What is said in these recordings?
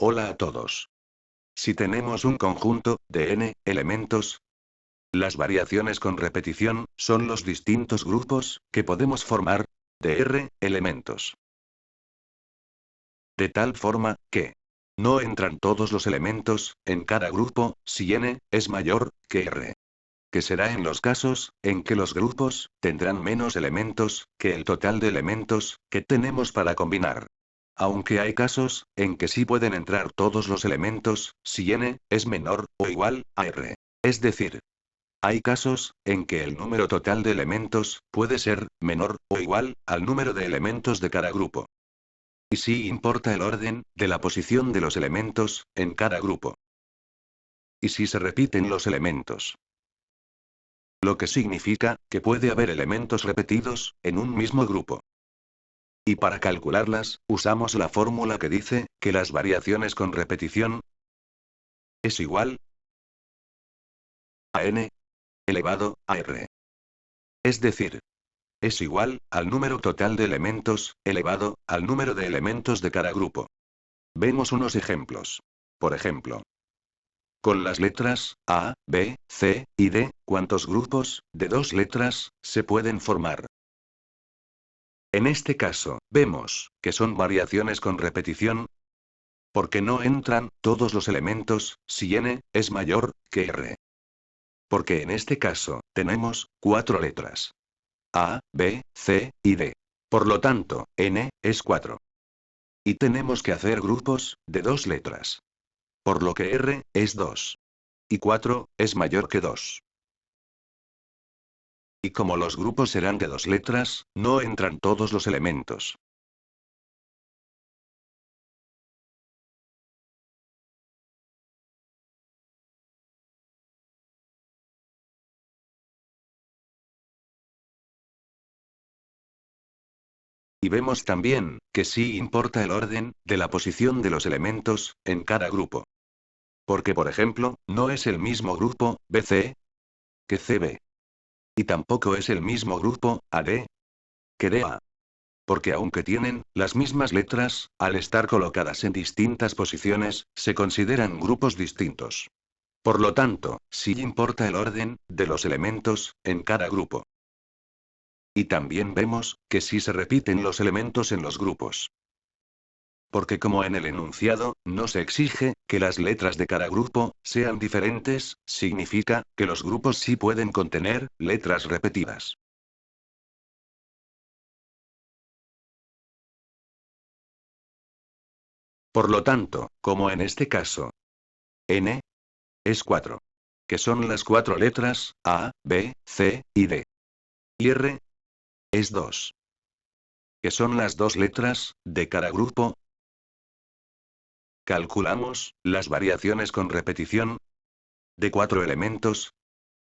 Hola a todos. Si tenemos un conjunto de n elementos, las variaciones con repetición son los distintos grupos que podemos formar de r elementos. De tal forma que no entran todos los elementos en cada grupo si n es mayor que r. Que será en los casos en que los grupos tendrán menos elementos que el total de elementos que tenemos para combinar. Aunque hay casos en que sí pueden entrar todos los elementos si n es menor o igual a r. Es decir, hay casos en que el número total de elementos puede ser menor o igual al número de elementos de cada grupo. Y sí importa el orden de la posición de los elementos en cada grupo. Y si se repiten los elementos. Lo que significa que puede haber elementos repetidos en un mismo grupo. Y para calcularlas, usamos la fórmula que dice que las variaciones con repetición es igual a n elevado a r. Es decir, es igual al número total de elementos elevado al número de elementos de cada grupo. Vemos unos ejemplos. Por ejemplo, con las letras A, B, C y D, ¿cuántos grupos de dos letras se pueden formar? En este caso, vemos que son variaciones con repetición, porque no entran todos los elementos si n es mayor que r. Porque en este caso, tenemos 4 letras. A, B, C y D. Por lo tanto, n es 4. Y tenemos que hacer grupos de 2 letras. Por lo que r es 2. Y 4 es mayor que 2. Y como los grupos serán de 2 letras, no entran todos los elementos. Y vemos también que sí importa el orden de la posición de los elementos en cada grupo. Porque por ejemplo, no es el mismo grupo BC que CB. Y tampoco es el mismo grupo AD que DA. Porque aunque tienen las mismas letras, al estar colocadas en distintas posiciones, se consideran grupos distintos. Por lo tanto, sí importa el orden de los elementos en cada grupo. Y también vemos que sí se repiten los elementos en los grupos. Porque como en el enunciado, no se exige que las letras de cada grupo sean diferentes, significa que los grupos sí pueden contener letras repetidas. Por lo tanto, como en este caso, n es 4. Que son las 4 letras A, B, C y D. Y r es 2. Que son las 2 letras de cada grupo. Calculamos las variaciones con repetición de 4 elementos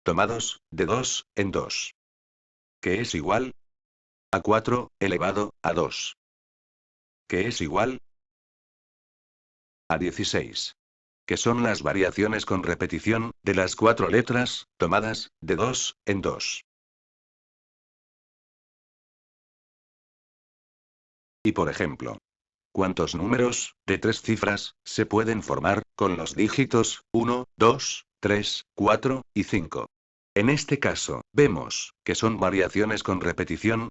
tomados de 2 en 2. Que es igual a 4 elevado a 2. Que es igual a 16. Que son las variaciones con repetición de las 4 letras tomadas de 2 en 2. Y por ejemplo, ¿cuántos números de 3 cifras se pueden formar con los dígitos 1, 2, 3, 4 y 5? En este caso, vemos que son variaciones con repetición,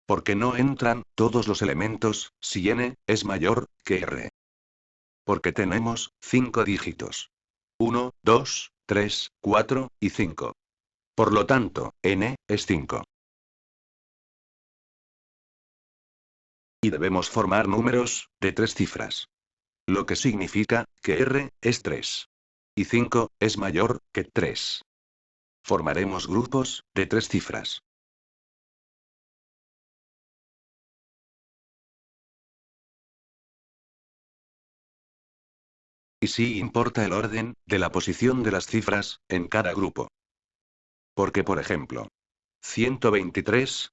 porque no entran todos los elementos si n es mayor que r. Porque tenemos 5 dígitos. 1, 2, 3, 4 y 5. Por lo tanto, n es 5. Y debemos formar números de 3 cifras. Lo que significa que r es 3. Y 5 es mayor que 3. Formaremos grupos de 3 cifras. Y sí importa el orden de la posición de las cifras en cada grupo. Porque por ejemplo, 123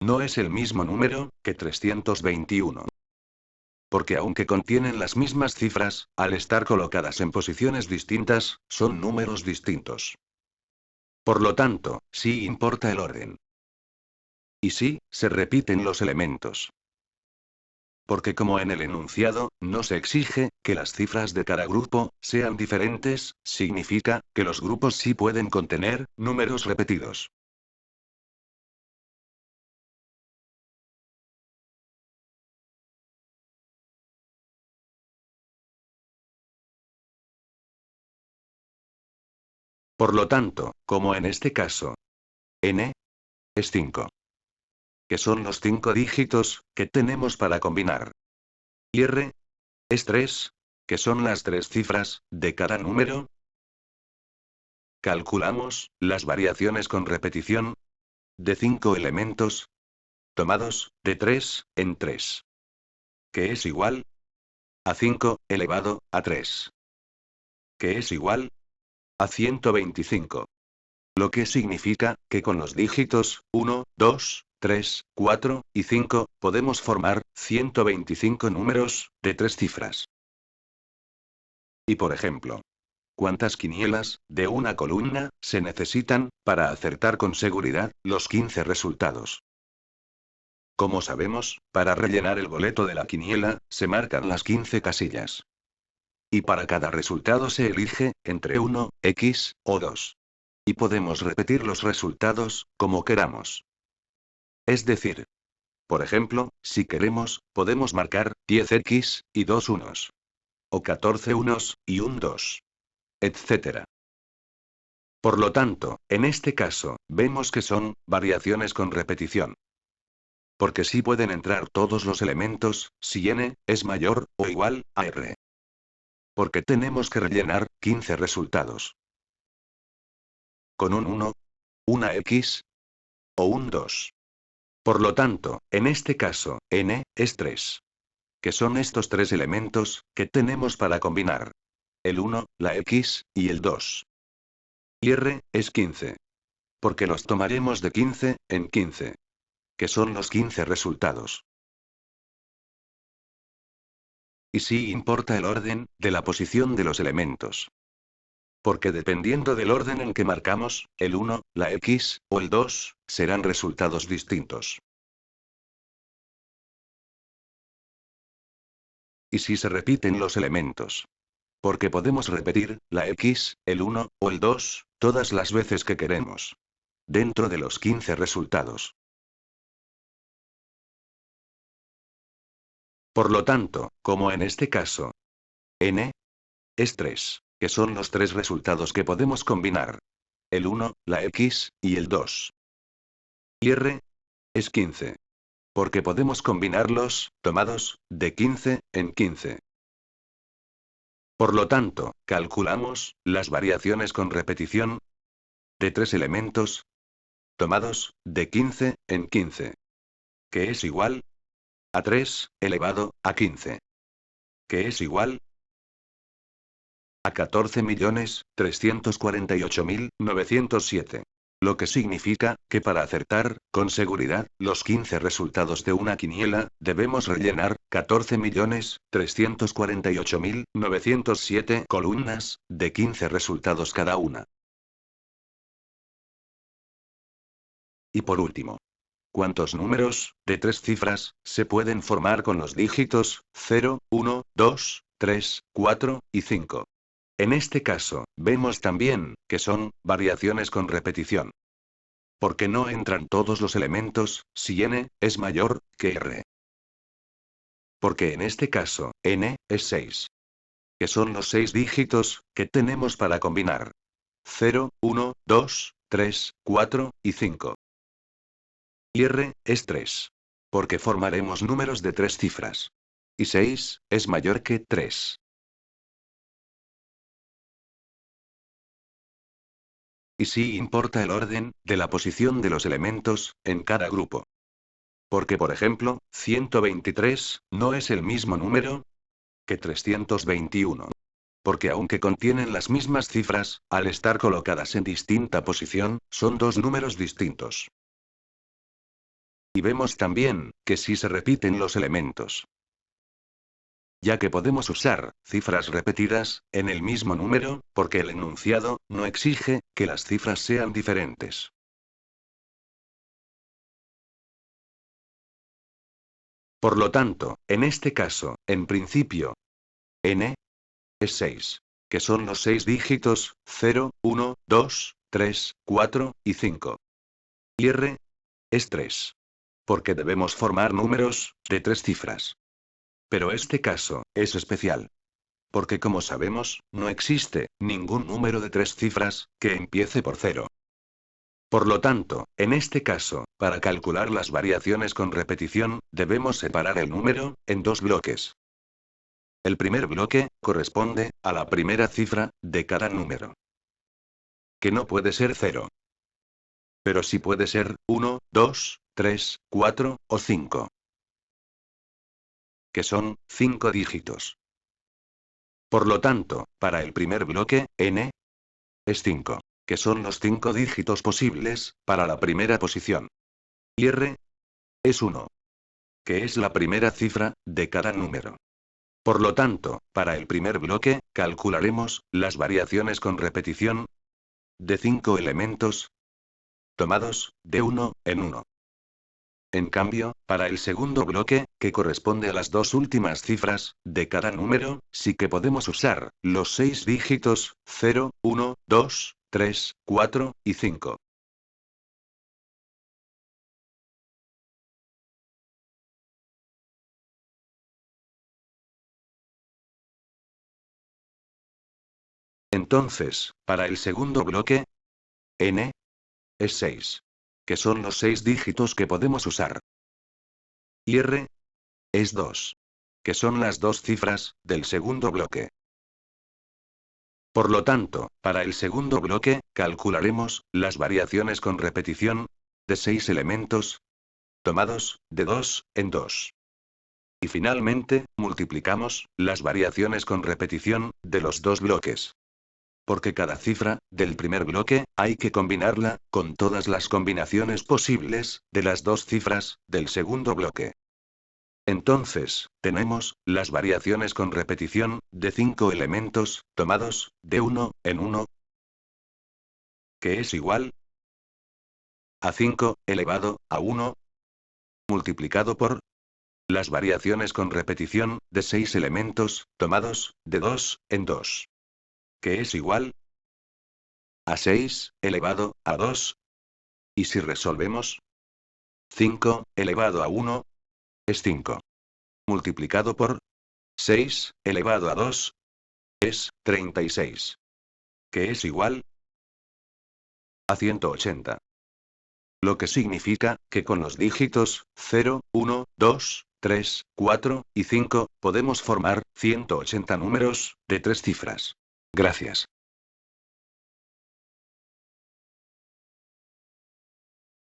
no es el mismo número que 321. Porque aunque contienen las mismas cifras, al estar colocadas en posiciones distintas, son números distintos. Por lo tanto, sí importa el orden. Y sí, se repiten los elementos. Porque como en el enunciado, no se exige que las cifras de cada grupo sean diferentes, significa que los grupos sí pueden contener números repetidos. Por lo tanto, como en este caso, n es 5, que son los 5 dígitos que tenemos para combinar. Y r es 3, que son las 3 cifras de cada número. Calculamos las variaciones con repetición de 5 elementos tomados de 3 en 3, que es igual a 5 elevado a 3, que es igual a 125. Lo que significa que con los dígitos 1, 2, 3, 4 y 5 podemos formar 125 números de 3 cifras. Y por ejemplo, ¿cuántas quinielas de una columna se necesitan para acertar con seguridad los 15 resultados? Como sabemos, para rellenar el boleto de la quiniela, se marcan las 15 casillas. Y para cada resultado se elige entre 1, X, o 2. Y podemos repetir los resultados como queramos. Es decir, por ejemplo, si queremos, podemos marcar 10X y 2 unos. O 14 unos y un 2. Etc. Por lo tanto, en este caso, vemos que son variaciones con repetición. Porque sí pueden entrar todos los elementos, si n es mayor o igual a r. Porque tenemos que rellenar 15 resultados. Con un 1, una x o un 2. Por lo tanto, en este caso, n es 3. Que son estos 3 elementos que tenemos para combinar. El 1, la x y el 2. Y r es 15. Porque los tomaremos de 15 en 15. Que son los 15 resultados. Y sí importa el orden de la posición de los elementos. Porque dependiendo del orden en que marcamos, el 1, la x, o el 2, serán resultados distintos. Y si se repiten los elementos. Porque podemos repetir la x, el 1, o el 2, todas las veces que queremos. Dentro de los 15 resultados. Por lo tanto, como en este caso, n es 3, que son los 3 resultados que podemos combinar. El 1, la x, y el 2. Y r es 15. Porque podemos combinarlos, tomados, de 15 en 15. Por lo tanto, calculamos las variaciones con repetición de 3 elementos, tomados, de 15 en 15. Que es igual a 3 elevado a 15. Que es igual a 14.348.907. Lo que significa, que para acertar, con seguridad, los 15 resultados de una quiniela, debemos rellenar 14.348.907 columnas, de 15 resultados cada una. Y por último, ¿cuántos números, de 3 cifras, se pueden formar con los dígitos 0, 1, 2, 3, 4 y 5? En este caso, vemos también, que son variaciones con repetición. Porque no entran todos los elementos, si n es mayor que r. Porque en este caso, n es 6. Que son los 6 dígitos que tenemos para combinar. 0, 1, 2, 3, 4 y 5. Y r es 3. Porque formaremos números de 3 cifras. Y 6 es mayor que 3. Y sí importa el orden de la posición de los elementos en cada grupo. Porque por ejemplo, 123 no es el mismo número que 321. Porque aunque contienen las mismas cifras, al estar colocadas en distinta posición, son dos números distintos. Y vemos también, que sí se repiten los elementos. Ya que podemos usar cifras repetidas en el mismo número, porque el enunciado no exige que las cifras sean diferentes. Por lo tanto, en este caso, en principio, n es 6. Que son los 6 dígitos, 0, 1, 2, 3, 4 y 5. Y r es 3. Porque debemos formar números de 3 cifras. Pero este caso es especial. Porque como sabemos, no existe ningún número de 3 cifras que empiece por 0. Por lo tanto, en este caso, para calcular las variaciones con repetición, debemos separar el número en dos bloques. El primer bloque corresponde a la primera cifra de cada número. Que no puede ser 0. Pero sí puede ser 1, 2, 3, 4 o 5. Que son 5 dígitos. Por lo tanto, para el primer bloque, n es 5. Que son los 5 dígitos posibles para la primera posición. Y r es 1. Que es la primera cifra de cada número. Por lo tanto, para el primer bloque, calcularemos las variaciones con repetición de 5 elementos tomados de 1 en 1. En cambio, para el segundo bloque, que corresponde a las dos últimas cifras de cada número, sí que podemos usar los 6 dígitos 0, 1, 2, 3, 4 y 5. Entonces, para el segundo bloque, n es 6. Que son los 6 dígitos que podemos usar. Y r es 2. Que son las dos cifras del segundo bloque. Por lo tanto, para el segundo bloque, calcularemos las variaciones con repetición de 6 elementos tomados de 2 en 2. Y finalmente, multiplicamos las variaciones con repetición de los dos bloques. Porque cada cifra del primer bloque hay que combinarla con todas las combinaciones posibles de las dos cifras del segundo bloque. Entonces, tenemos las variaciones con repetición de 5 elementos tomados de 1 en 1, que es igual a 5 elevado a 1 multiplicado por las variaciones con repetición de 6 elementos tomados de 2 en 2, que es igual a 6 elevado a 2. Y si resolvemos, 5 elevado a 1 es 5. Multiplicado por 6 elevado a 2 es 36. Que es igual a 180. Lo que significa que con los dígitos 0, 1, 2, 3, 4 y 5 podemos formar 180 números de 3 cifras. Gracias.